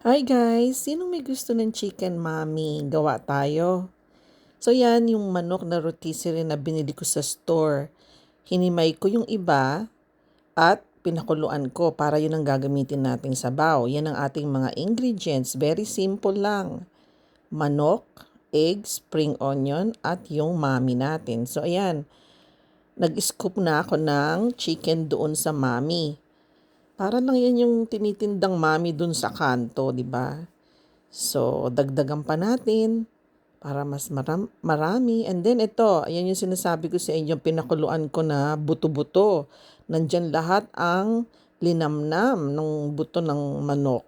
Hi guys! Sinong may gusto ng chicken mommy? Gawa tayo. So yan yung manok na rotisserie na binili ko sa store. Hinimay ko yung iba at pinakuluan ko para yun ang gagamitin nating sabaw. Yan ang ating mga ingredients. Very simple lang. Manok, egg, spring onion at yung mami natin. So ayan, nag-scoop na ako ng chicken doon sa mami. Para lang yan yung tinitindang mami dun sa kanto, di ba? So, dagdagan pa natin para mas marami. And then ito, ayan yung sinasabi ko sa inyo, pinakuluan ko na buto-buto. Nandyan lahat ang linamnam ng buto ng manok.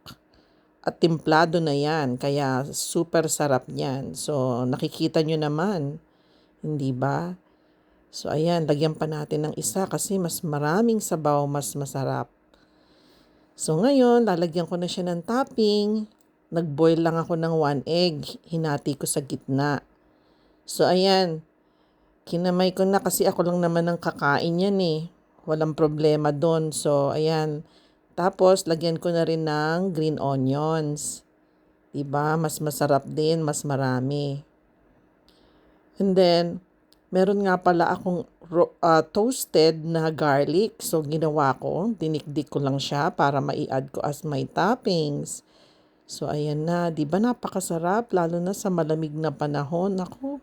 At timplado na yan, kaya super sarap niyan. So, nakikita nyo naman, hindi ba? So, ayan, lagyan pa natin ng isa kasi mas maraming sabaw, mas masarap. So ngayon, lalagyan ko na siya ng topping. Nag-boil lang ako ng 1 egg. Hinati ko sa gitna. So ayan, kinamay ko na kasi ako lang naman ang kakain yan eh. Walang problema doon. So ayan, tapos lagyan ko na rin ng green onions. Diba? Mas masarap din, mas marami. And then, meron nga pala akong toasted na garlic. So, ginawa ko, dinikdik ko lang siya para mai-add ko as my toppings. So, ayan na. Di ba napakasarap? Lalo na sa malamig na panahon. Ako,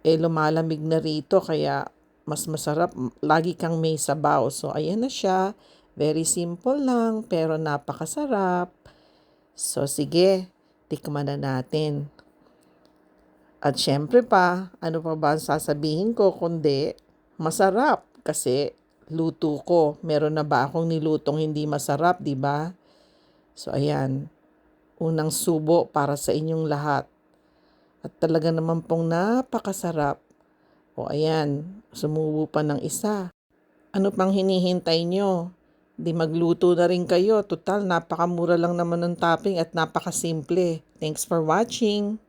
lumalamig na rito kaya mas masarap. Lagi kang may sabaw. So, ayan na siya. Very simple lang pero napakasarap. So, sige. Tikman na natin. At syempre pa, ano pa ba ang sasabihin ko kundi masarap kasi luto ko. Meron na ba akong nilutong hindi masarap, di ba? So ayan, unang subo para sa inyong lahat. At talaga naman pong napakasarap. O ayan, sumubo pa ng isa. Ano pang hinihintay nyo? Di magluto na rin kayo. Total, napakamura lang naman ng topping at napakasimple. Thanks for watching.